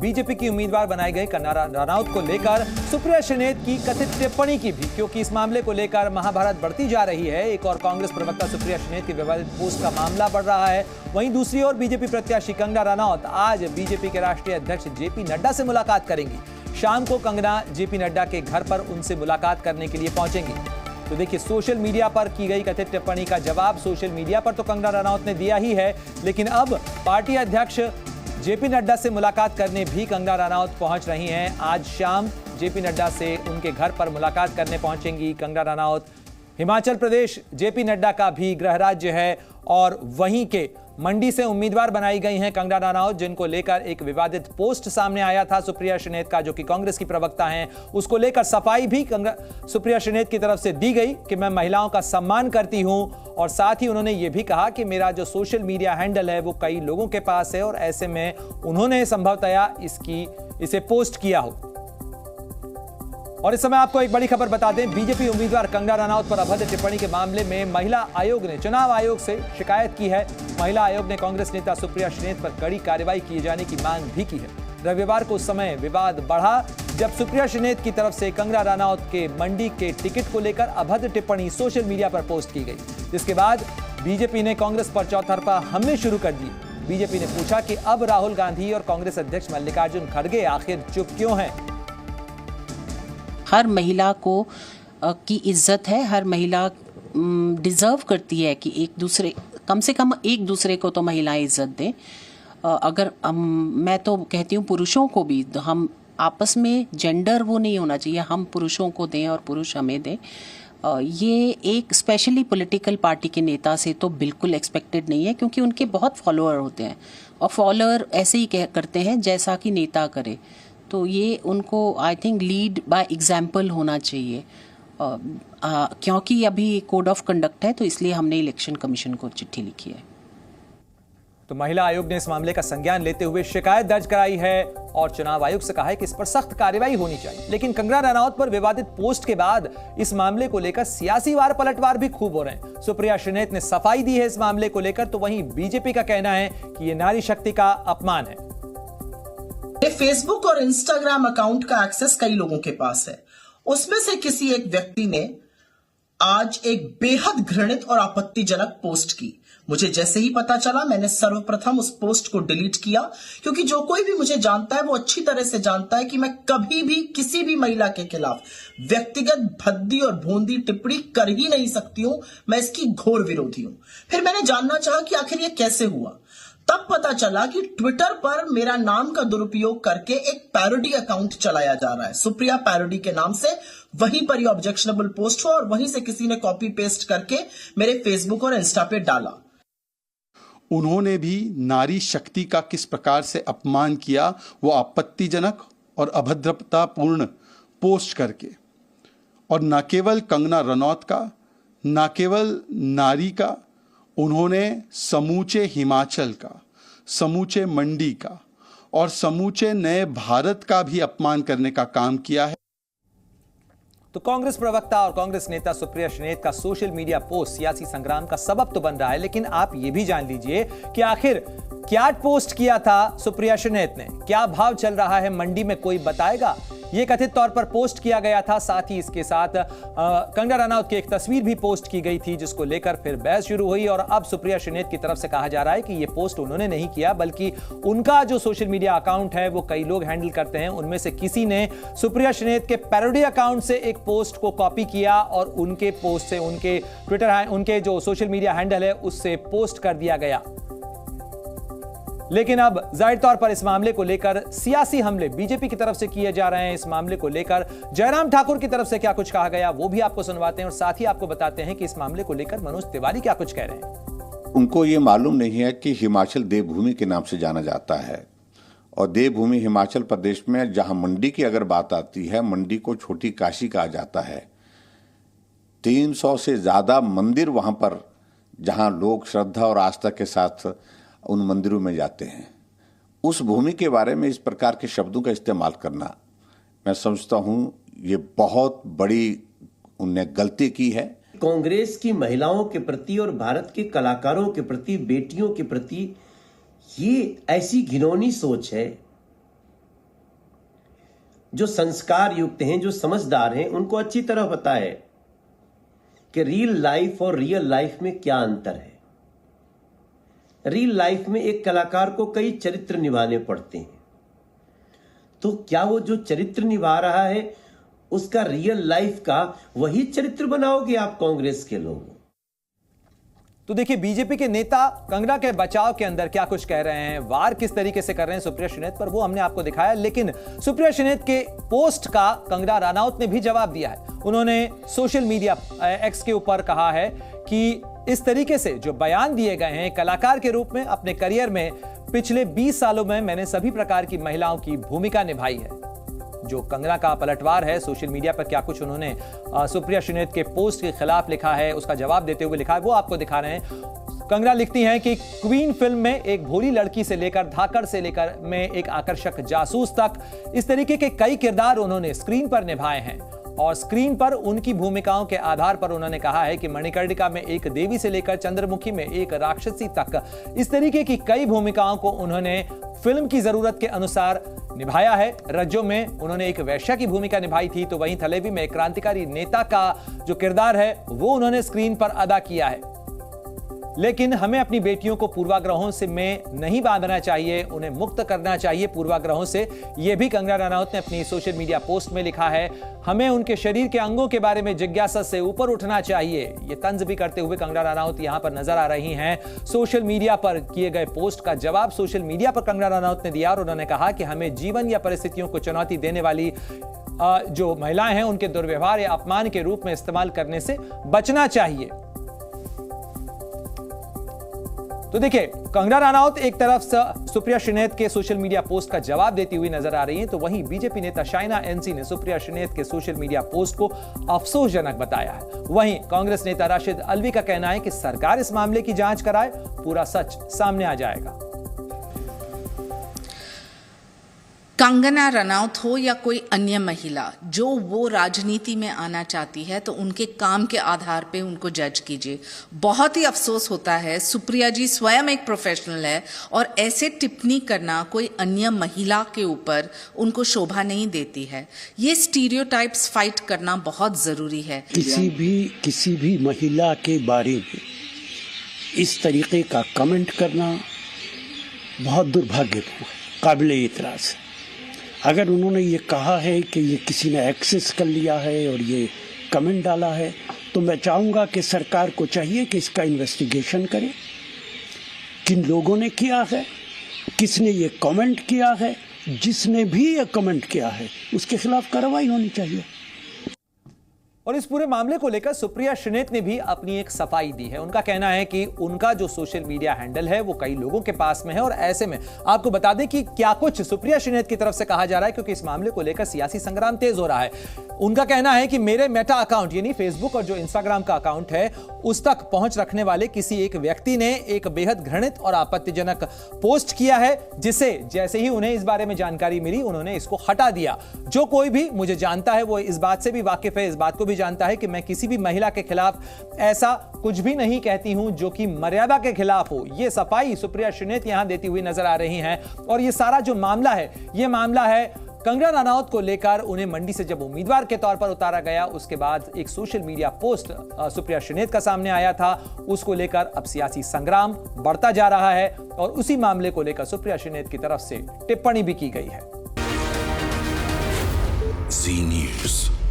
BJP की उम्मीदवार बनाई गई कंगना रनौत को लेकर सुप्रिया श्रीनेत की कथित टिप्पणी की भी, क्योंकि इस मामले को लेकर महाभारत बढ़ती जा रही है। एक और कांग्रेस प्रवक्ता सुप्रिया श्रीनेत की विवादित पोस्ट का मामला बढ़ रहा है। वहीं दूसरी ओर बीजेपी प्रत्याशी कंगना रनौत आज बीजेपी के राष्ट्रीय अध्यक्ष जेपी नड्डा से मुलाकात करेंगी। शाम को कंगना जेपी नड्डा के घर पर उनसे मुलाकात करने के लिए पहुंचेंगी। तो देखिए, सोशल मीडिया पर की गई कथित टिप्पणी का जवाब सोशल मीडिया पर तो कंगना रनौत ने दिया ही है, लेकिन अब पार्टी अध्यक्ष जेपी नड्डा से मुलाकात करने भी कंगना रनौत पहुंच रही हैं। आज शाम जेपी नड्डा से उनके घर पर मुलाकात करने पहुंचेंगी कंगना रनौत। हिमाचल प्रदेश जेपी नड्डा का भी गृह राज्य है और वहीं के मंडी से उम्मीदवार बनाई गई हैं कंगना रनौत, जिनको लेकर एक विवादित पोस्ट सामने आया था सुप्रिया श्रीनेत का, जो कि कांग्रेस की प्रवक्ता हैं। उसको लेकर सफाई भी सुप्रिया श्रीनेत की तरफ से दी गई कि मैं महिलाओं का सम्मान करती हूं, और साथ ही उन्होंने ये भी कहा कि मेरा जो सोशल मीडिया हैंडल है वो कई लोगों के पास है और ऐसे में उन्होंने संभवतया इसे पोस्ट किया हो। और इस समय आपको एक बड़ी खबर बता दें, बीजेपी उम्मीदवार कंगना रनौत पर अभद्र टिप्पणी के मामले में महिला आयोग ने चुनाव आयोग से शिकायत की है। महिला आयोग ने कांग्रेस नेता सुप्रिया श्रीनेत पर कड़ी कार्रवाई किए जाने की मांग भी की है। रविवार को उस समय विवाद बढ़ा जब सुप्रिया श्रीनेत की तरफ से कंगना रनौत के मंडी के टिकट को लेकर अभद्र टिप्पणी सोशल मीडिया पर पोस्ट की गई, जिसके बाद बीजेपी ने कांग्रेस पर चौतरफा हमले शुरू कर दिए। बीजेपी ने पूछा कि अब राहुल गांधी और कांग्रेस अध्यक्ष मल्लिकार्जुन खड़गे आखिर चुप क्यों हैं। हर महिला को की इज्जत है, हर महिला डिजर्व करती है कि कम से कम एक दूसरे को तो महिलाएं इज्जत दें। अगर मैं तो कहती हूँ पुरुषों को भी, हम आपस में जेंडर वो नहीं होना चाहिए, हम पुरुषों को दें और पुरुष हमें दें। ये एक स्पेशली पॉलिटिकल पार्टी के नेता से तो बिल्कुल एक्सपेक्टेड नहीं है, क्योंकि उनके बहुत फॉलोअर होते हैं और फॉलोअर ऐसे ही करते हैं जैसा कि नेता करे। तो ये उनको I think lead by example होना चाहिए, क्योंकि अभी कोड ऑफ कंडक्ट है, तो इसलिए हमने इलेक्शन कमीशन को चिट्ठी लिखी है। तो महिला आयोग ने इस मामले का संज्ञान लेते हुए शिकायत दर्ज कराई है और चुनाव आयोग से कहा है कि इस पर सख्त कार्रवाई होनी चाहिए। लेकिन कंगना रनौत पर विवादित पोस्ट के बाद इस मामले को लेकर सियासी वार पलटवार भी खूब हो रहे हैं। सुप्रिया श्रीनेत ने सफाई दी है इस मामले को लेकर, तो वहीं बीजेपी का कहना है कि यह नारी शक्ति का अपमान है। फेसबुक और इंस्टाग्राम अकाउंट का एक्सेस कई लोगों के पास है। उसमें से किसी एक व्यक्ति ने आज एक बेहद घृणित और आपत्तिजनक पोस्ट की। मुझे जैसे ही पता चला, मैंने सर्वप्रथम उस पोस्ट को डिलीट किया, क्योंकि जो कोई भी मुझे जानता है वो अच्छी तरह से जानता है कि मैं कभी भी किसी भी महिला के खिलाफ व्यक्तिगत भद्दी और भोंदी टिप्पणी कर ही नहीं सकती हूं। मैं इसकी घोर विरोधी हूं। फिर मैंने जानना चाहा कि आखिर यह कैसे हुआ। तब पता चला कि ट्विटर पर मेरा नाम का दुरुपयोग करके एक पैरोडी अकाउंट चलाया जा रहा है, सुप्रिया पैरोडी के नाम से। वहीं पर यह ऑब्जेक्शनेबल पोस्ट हुआ और वहीं से किसी ने कॉपी पेस्ट करके मेरे फेसबुक और इंस्टा पे डाला। उन्होंने भी नारी शक्ति का किस प्रकार से अपमान किया, वो आपत्तिजनक और अभद्रतापूर्ण पोस्ट करके। और न केवल कंगना रनौत का, न केवल नारी का, उन्होंने समूचे हिमाचल का, समूचे मंडी का और समूचे नए भारत का भी अपमान करने का काम किया है। तो कांग्रेस प्रवक्ता और कांग्रेस नेता सुप्रिया श्रीनेत का सोशल मीडिया पोस्ट सियासी संग्राम का सबब तो बन रहा है, लेकिन आप यह भी जान लीजिए कि आखिर क्या पोस्ट किया था सुप्रिया श्रीनेत ने, क्या भाव चल रहा है मंडी में, कोई बताएगा? यह कथित तौर पर पोस्ट किया गया था। साथ ही इसके साथ कंगना रनौत की एक तस्वीर भी पोस्ट की गई थी, जिसको लेकर फिर बहस शुरू हुई। और अब सुप्रिया श्रीनेत की तरफ से कहा जा रहा है कि यह पोस्ट उन्होंने नहीं किया, बल्कि उनका जो सोशल मीडिया अकाउंट है वो कई लोग हैंडल करते हैं, उनमें से किसी ने सुप्रिया श्रीनेत के पैरोडी अकाउंट से एक पोस्ट को कॉपी किया और उनके पोस्ट से उनके ट्विटर, उनके जो सोशल मीडिया हैंडल है उससे पोस्ट कर दिया गया। लेकिन अब जाहिर तौर पर इस मामले को लेकर सियासी हमले बीजेपी की तरफ से किए जा रहे हैं। इस मामले को लेकर जयराम ठाकुर की तरफ से क्या कुछ कहा गया वो भी आपको सुनवाते हैं, और साथ ही आपको बताते हैं कि इस मामले को लेकर मनोज तिवारी क्या कुछ कह रहे हैं। उनको ये मालूम नहीं है कि हिमाचल देवभूमि के नाम से जाना जाता है, और देवभूमि हिमाचल प्रदेश में जहां मंडी की अगर बात आती है, मंडी को छोटी काशी कहा जाता है। 300 से ज्यादा मंदिर वहां पर, जहां लोग श्रद्धा और आस्था के साथ उन मंदिरों में जाते हैं, उस भूमि के बारे में इस प्रकार के शब्दों का इस्तेमाल करना, मैं समझता हूं ये बहुत बड़ी उनने गलती की है। कांग्रेस की महिलाओं के प्रति और भारत के कलाकारों के प्रति, बेटियों के प्रति ये ऐसी घिनौनी सोच है जो संस्कार युक्त हैं, जो समझदार हैं, उनको अच्छी तरह पता है कि रियल लाइफ और रियल लाइफ में क्या अंतर है। रियल लाइफ में एक कलाकार को कई चरित्र निभाने पड़ते हैं, तो क्या वो जो चरित्र निभा रहा है उसका रियल लाइफ का वही चरित्र बनाओगे आप कांग्रेस के लोग? तो देखिए, बीजेपी के नेता कंगना के बचाव के अंदर क्या कुछ कह रहे हैं, वार किस तरीके से कर रहे हैं सुप्रिया श्रीनेत पर, वो हमने आपको दिखाया। लेकिन सुप्रिया श्रीनेत के पोस्ट का कंगना रनौत ने भी जवाब दिया है। उन्होंने सोशल मीडिया एक्स के ऊपर कहा है कि इस तरीके से जो बयान दिए गए हैं, कलाकार के रूप में अपने करियर में पिछले 20 सालों में मैंने सभी प्रकार की महिलाओं की भूमिका निभाई है। जो कंगना का पलटवार है सोशल मीडिया पर, क्या कुछ उन्होंने सुप्रिया श्रीनेत के पोस्ट के खिलाफ लिखा है, उसका जवाब देते हुए लिखा है, वो आपको दिखा रहे हैं। कंगना लिखती हैं कि क्वीन फिल्म में एक भोली लड़की से लेकर धाकड़ से लेकर में एक आकर्षक जासूस तक, इस तरीके के कई किरदार उन्होंने स्क्रीन पर निभाए हैं और स्क्रीन पर उनकी भूमिकाओं के आधार पर उन्होंने कहा है कि मणिकर्णिका में एक देवी से लेकर चंद्रमुखी में एक राक्षसी तक, इस तरीके की कई भूमिकाओं को उन्होंने फिल्म की जरूरत के अनुसार निभाया है। रज्जो में उन्होंने एक वैश्या की भूमिका निभाई थी, तो वहीं थलेवी में एक क्रांतिकारी नेता का जो किरदार है वो उन्होंने स्क्रीन पर अदा किया है। लेकिन हमें अपनी बेटियों को पूर्वाग्रहों से में नहीं बांधना चाहिए, उन्हें मुक्त करना चाहिए पूर्वाग्रहों से। यह भी कंगना रनौत ने अपनी सोशल मीडिया पोस्ट में लिखा है। हमें उनके शरीर के अंगों के बारे में जिज्ञासा से ऊपर उठना चाहिए। ये तंज भी करते हुए कंगना रनौत यहां पर नजर आ रही हैं। सोशल मीडिया पर किए गए पोस्ट का जवाब सोशल मीडिया पर कंगना रनौत ने दिया और उन्होंने कहा कि हमें जीवन या परिस्थितियों को चुनौती देने वाली जो महिलाएं हैं उनके दुर्व्यवहार या अपमान के रूप में इस्तेमाल करने से बचना चाहिए। तो देखिए, कंगना रनौत एक तरफ से सुप्रिया श्रीनेत के सोशल मीडिया पोस्ट का जवाब देती हुई नजर आ रही हैं, तो वहीं बीजेपी नेता शाइना एनसी ने सुप्रिया श्रीनेत के सोशल मीडिया पोस्ट को अफसोसजनक बताया है। वहीं कांग्रेस नेता राशिद अलवी का कहना है कि सरकार इस मामले की जांच कराए, पूरा सच सामने आ जाएगा। कंगना रनौत हो या कोई अन्य महिला, जो वो राजनीति में आना चाहती है तो उनके काम के आधार पे उनको जज कीजिए। बहुत ही अफसोस होता है, सुप्रिया जी स्वयं एक प्रोफेशनल है और ऐसे टिप्पणी करना कोई अन्य महिला के ऊपर उनको शोभा नहीं देती है। ये स्टीरियोटाइप्स फाइट करना बहुत ज़रूरी है। किसी भी महिला के बारे में इस तरीके का कमेंट करना बहुत दुर्भाग्यपूर्ण, काबिले इतराज़ है। अगर उन्होंने ये कहा है कि ये किसी ने एक्सेस कर लिया है और ये कमेंट डाला है, तो मैं चाहूँगा कि सरकार को चाहिए कि इसका इन्वेस्टिगेशन करे, किन लोगों ने किया है, किसने ये कमेंट किया है, जिसने भी ये कमेंट किया है उसके खिलाफ कार्रवाई होनी चाहिए। और इस पूरे मामले को लेकर सुप्रिया श्रीनेत ने भी अपनी एक सफाई दी है। उनका कहना है कि उनका जो सोशल मीडिया हैंडल है वो कई लोगों के पास में है और ऐसे में आपको बता दें कि क्या कुछ सुप्रिया श्रीनेत की तरफ से कहा जा रहा है, क्योंकि इस मामले को लेकर सियासी संग्राम तेज हो रहा है। उनका कहना है कि मेरे मेटा अकाउंट यानी फेसबुक और जो इंस्टाग्राम का अकाउंट है उस तक पहुंच रखने वाले किसी एक व्यक्ति ने एक बेहद घृणित और आपत्तिजनक पोस्ट किया है, जिसे जैसे ही उन्हें इस बारे में जानकारी मिली उन्होंने इसको हटा दिया। जो कोई भी मुझे जानता है वो इस बात से भी वाकिफ है, इस बात को भी जानता है कि मैं किसी भी महिला के खिलाफ ऐसा कुछ भी नहीं कहती हूं जो कि मर्यादा के खिलाफ हो। यह सफाई सुप्रिया श्रीनेत यहां देती हुई नजर आ रही हैं। और यह सारा जो मामला है, यह मामला है कंगना रनौत को लेकर। उन्हें मंडी से जब उम्मीदवार के तौर पर उतारा गया, उसके बाद एक social media post Supriya Shrinate का सामने आया था, उसको लेकर अब सियासी संग्राम बढ़ता जा रहा है और उसी मामले को लेकर सुप्रिया श्रीनेत की तरफ से टिप्पणी भी की गई है। जी न्यूज़।